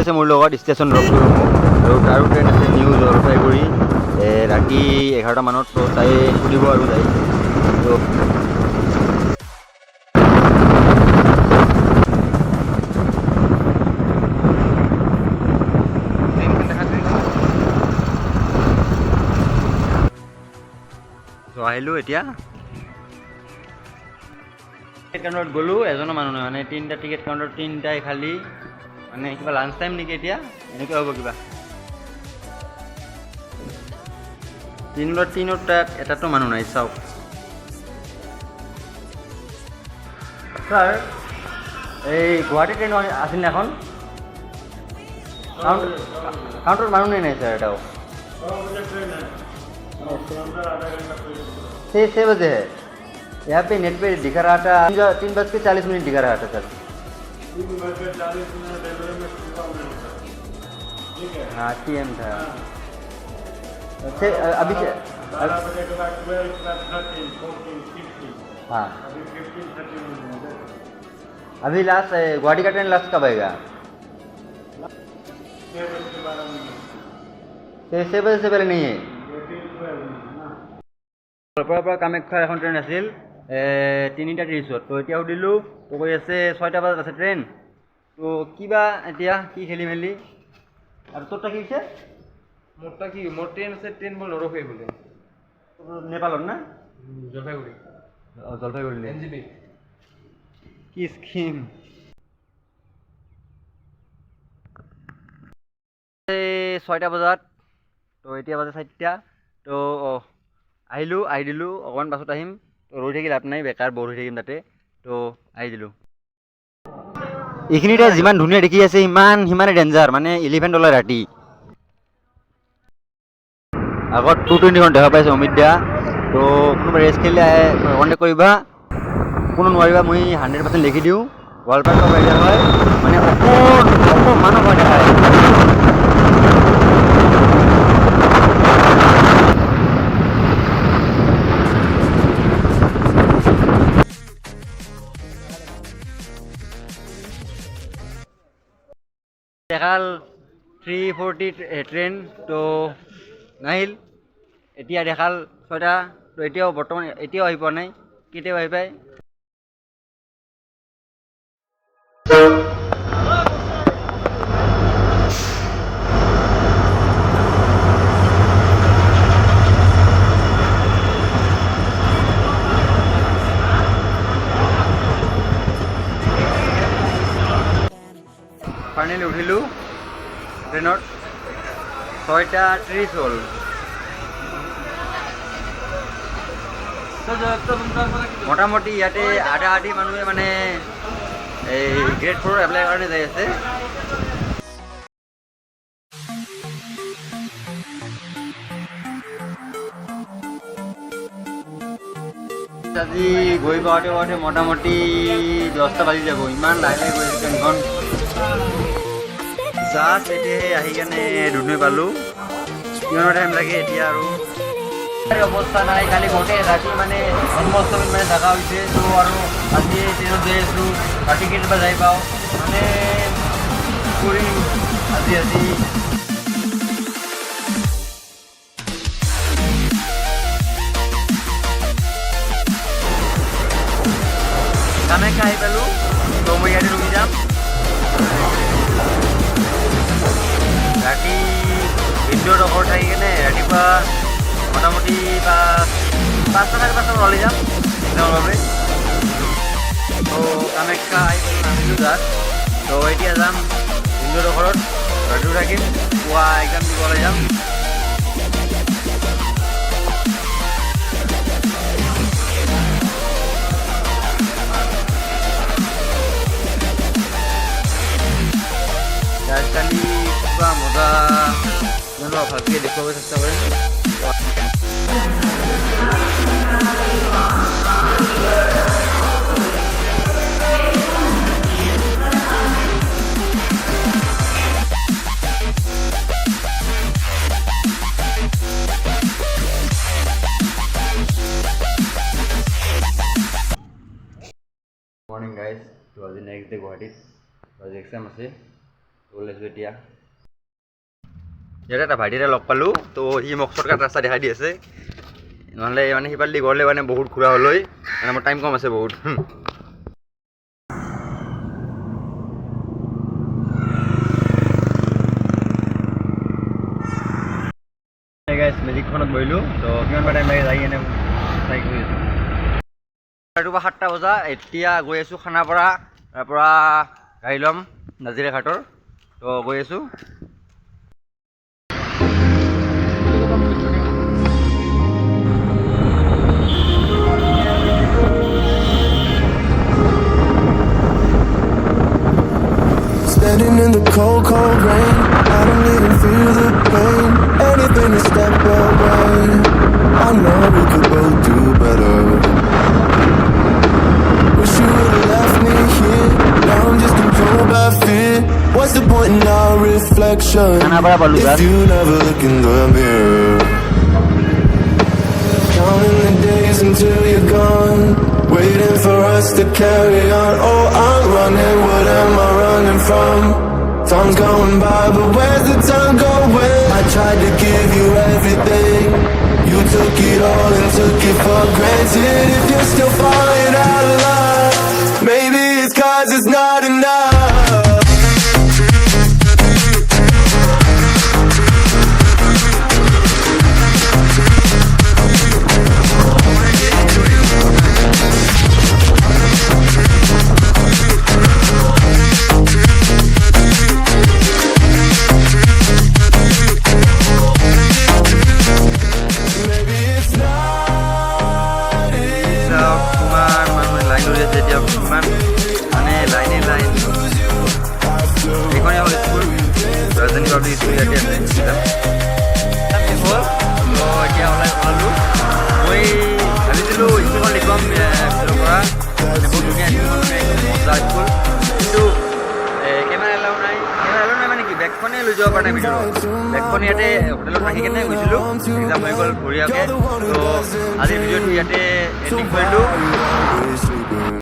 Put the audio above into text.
আছে মোৰ লগত ষ্টেচন ড্ৰপ কৰিব মোক আৰু ট্ৰেইন আছে নিউ জলপাইগুৰি ৰাতি 11টা মানত তো তাই সুধিব আৰু যাই তো আহিলোঁ এতিয়া টিকেট কাউণ্টাৰত গ'লোঁ এজনো মানুহ নহয় মানে 3টা টিকেট কাউণ্টাৰত 3টাই খালী মানে কিবা লাঞ্চ টাইম নেকি এতিয়া এনেকুৱা হ'ব কিবা 3টাত এটাতো মানুহ নাই চাওক ছাৰ এই গুৱাহাটী ট্ৰেইন আছিল না এখন काउंटर मालूम नहीं सर एटाओ 6 बजे है यहाँ पे नेट पे दिखा रहा था 3:40 दिखा रहा था सर 3:40 हाँ TM था अभी हाँ अभी लास्ट गुवाहाटी का ट्रेन लास्ट कब आएगा 6 बजे से पहले नहीं है गोलपारार পৰা কামাখ্যাৰ এখন ট্ৰেইন আছিল 3:30 তো এতিয়া উঠিলোঁ তো কৈ আছে 6টা বজাত আছে ট্ৰেইন তো কিবা এতিয়া কি খেলি মেলি আৰু তোৰটা কি হৈছে মোৰটা কি মোৰ ট্ৰেইন আছে ট্ৰেইন বল নৰখে বোলে নেপালত না জলপাইগুৰি জলপাইগুৰি এনজিপি কি স্কিম 6টা বজাত তো এতিয়া বাজে 4টা তো আহি দিলোঁ অকণমান পাছত আহিম তো ৰৈ থাকি লাভ নাই বেকাৰ বৰ হৈ থাকিম তাতে তো আহি দিলোঁ এইখিনিতে যিমান ধুনীয়া দেখি আছে সিমানে ডেঞ্জাৰ মানে $11 ৰাতি আগত 220খন দেখা পাইছোঁ অমিত দা তো কোনোবা ৰেচ খেলিলে কণ্টেক্ট কৰিবা কোনো নোৱাৰিবা মই 100% লিখি দিওঁ গোৱালপাৰা পৰা ৰাইডাৰ হয় মানে অকণমানো ভয় নাখায় দেখাল 3:40 ট্ৰেইন তো নাহিল এতিয়া দেখাল 6টা তো এতিয়াও বৰ্তমান এতিয়াও আহি পোৱা নাই কেতিয়াও আহি পায় ফাইনেলি উঠিলোঁ ট্ৰেইনত 6:30 হ'ল মোটামুটি ইয়াতে আধা মানুহে মানে এই গ্ৰেড 4 এপ্লাই কাৰণে যাই আছে আজি গৈ পাওঁতে মোটামুটি 10টা বাজি যাব ইমান লাহে লাহে গৈ আছে ট্ৰেইনখন জাষ্ট এতিয়াহে আহি কেনে ধুনুৱে পালোঁ কিমান টাইম লাগে এতিয়া আৰু অৱস্থা নাই কালি গোটেই ৰাতি মানে জন্মাষ্টমীত মানে দেখা হৈছে তো আৰু আজি ট্ৰেইনত যাই আছোঁ ৰাতি কেতিয়াবা যাই পাওঁ মানে কৰিম আজি কামাখ্যা আহি পালোঁ তো মই ইয়াতে ৰখি যাম ৰাতি ভিডিঅ'ডোখৰ থাকি কেনে ৰাতিপুৱা মোটামুটি 5:30 ওলাই যাম একদমৰ বাবে তো কামাখ্যা আহি পালোঁ নামিলোঁ তাত তো এতিয়া যাম ভিডিঅ'ডোখৰত ৰাতিও থাকিম পুৱা একদম দিবলৈ যাম আজকালি পুৰা মজা জানো ভালকৈ দেখুৱাব চেষ্টা কৰিম মৰ্নিং গাইজ তো আজি নেক্সট ডে গুৱাহাটীত আজি এক্সাম আছে তো ওলাইছোঁ এতিয়া ইয়াতে এটা ভাইটিৰে লগ পালোঁ তো সি মোক শ্বৰ্টকাট ৰাস্তা দেখাই দি আছে নহ'লে মানে সিফালেদি গ'লে মানে বহুত ঘূৰা হ'লৈ মানে মোৰ টাইম কম আছে বহুত গাইছ মেজিকখনত বহিলোঁ তো কিমান টাইম লাগে যাই এনে চাই কৰি আছোঁ ৰাতিপুৱা 7টা বজা এতিয়া গৈ আছোঁ খানাপাৰা তাৰপৰা গাড়ী ল'ম নাজিৰা ঘাটৰ তো গৈ আছোঁ Standing in the cold, cold rain, I don't even feel the pain. Anything to step away. I know we could both do better. Wish you would've left me here. Now I'm just controlled by fear. What's the point in our reflection if you never look in the mirror? Counting the days until you're gone, waiting for us to carry on. Oh, I'm running, what am I running from? Time's going by, but where's the time going? I tried to give you everything, you took it all and took it for granted. If you're still falling out of love, maybe it's 'cause it's not enough. বেগখনে লৈ যাব পৰা নাই ভিতৰত বেগখন ইয়াতে হোটেলত ৰাখি কেনে গৈছিলোঁ এক্সাম হৈ গ'ল বঢ়িয়াকৈ তো আজিৰ ভিডিঅ'টো ইয়াতে এণ্ডিং কৰিলোঁ